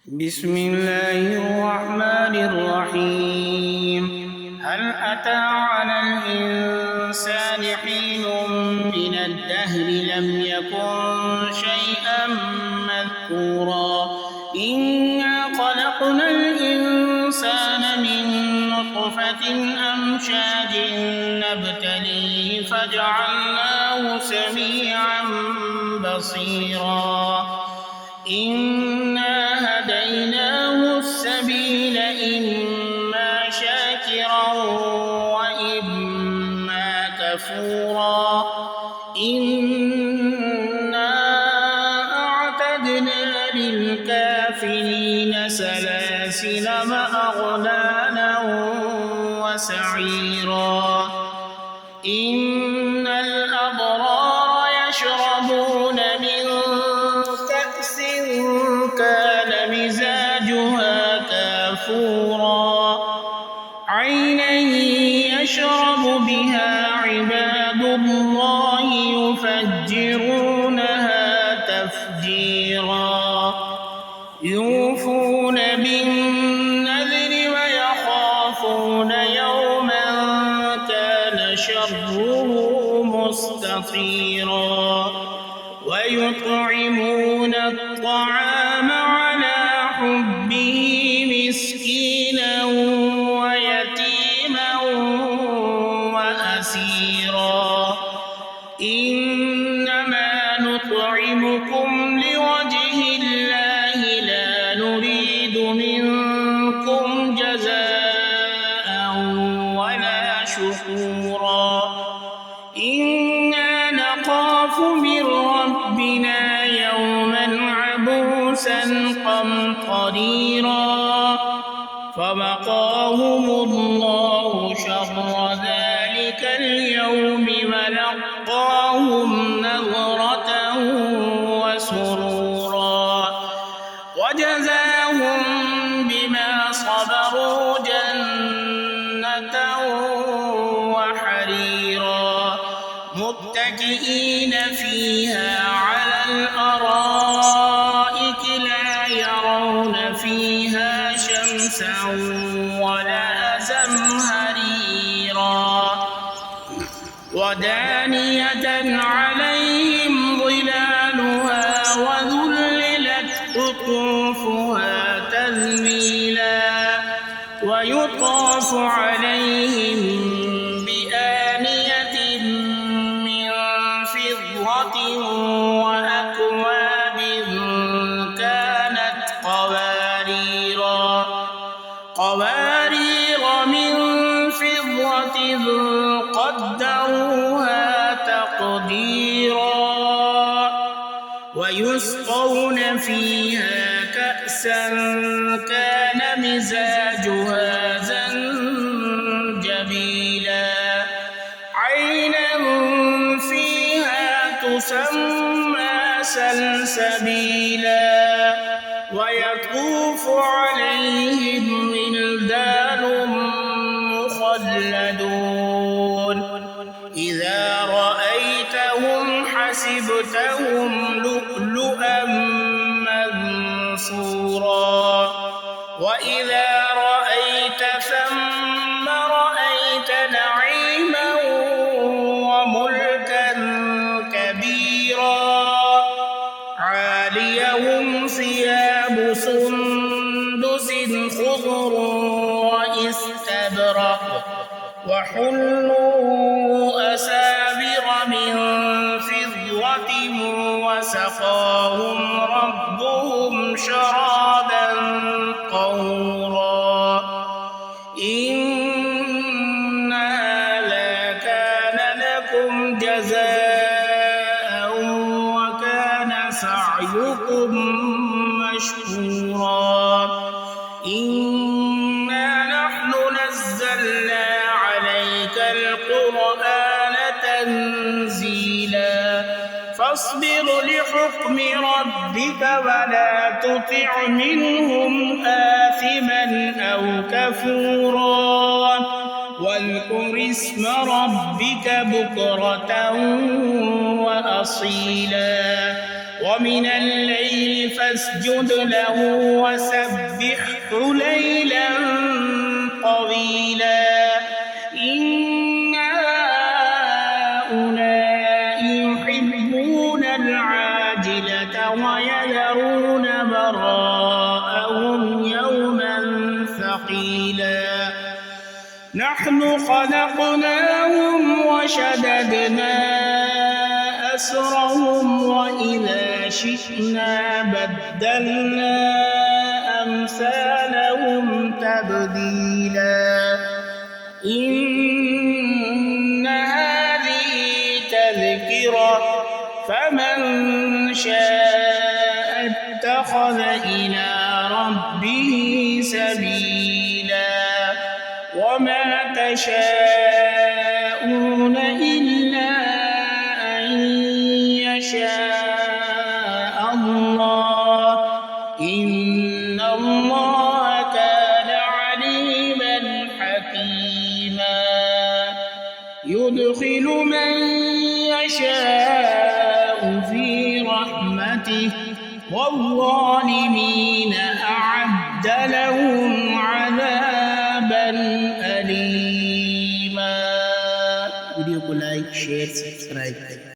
بسم الله الرحمن الرحيم. هل أتى على الإنسان حين من الدهر لم يكن شيئا مذكورا إنا خلقنا الإنسان من نطفة أمشاج نبتليه فجعلناه سميعا بصيرا إنا هديناه السبيل إما شاكرا وإما كفورا إنا أعتدنا للكافرين سلاسل وأغلالا وسعيرا إن الأبرار يشربون من كأس كان مزاجها كافورا عينا يشرب بها عباد الله يفجرونها تفجيرا يوفون بالنذر ويخافون يوما كان شره مستطيرا ويطعمون الطعام على حبه مسكينا ويتيما وأسيرا إنما نطعمكم لوجه الله لا نريد منكم جزاء ولا شكورا إنا نخاف من ربنا يوما عبوسا قمطريرا فوقاهم الله شر ذلك اليوم ولقاهم نضرة وسرورا وجزاهم بما صبروا جنة وحريرا متكئين فيها على الأرائك لا يرون فيها شمسا ولا زمهريرا ودانية عليهم ظلالها وذللت قطوفها تذليلا ويطاف عليهم بآنية من فضة وأكواب كانت قوارير من فضة قدروها تقديرا ويسقون فيها كأسا كان مزاجها زنجبيلا عينا فيها تسمى سلسبيلا ويطوف عليهم ولدان مخلدون إذا رأيتهم حسبتهم لؤلؤا منثورا وإذا رأيت ثم رأيت نعيما وملكا كبيرا عاليهم ثياب سندس خضر واستبرق وحلوا أسابر من فضة وسقاهم ربهم شرابا طهورا إن هذا كان لكم جزاء وكان سعيكم مشكورا إنا نحن نزلنا عليك القرآن تنزيلا فاصبر لحكم ربك ولا تطع منهم آثما أو كفورا واذكر اسم ربك بكرة وأصيلا ومن الليل فاسجد له وسبحه ليلا طويلا إن هؤلاء يحبون العاجلة ويذرون براءهم يوما ثقيلا نحن خلقناهم وشددنا أسرهم وإذا شئنا بدلنا أمثالهم تبديلا إن هذه تذكرة فمن شاء اتخذ إلى ربه سبيلا وما تشاءون إلا أن يشاء الله إن الله كان عليما حكيما يدخل من يشاء في رحمته والظالمين أعد لهم عذابا أليما. Video ko like, share, subscribe.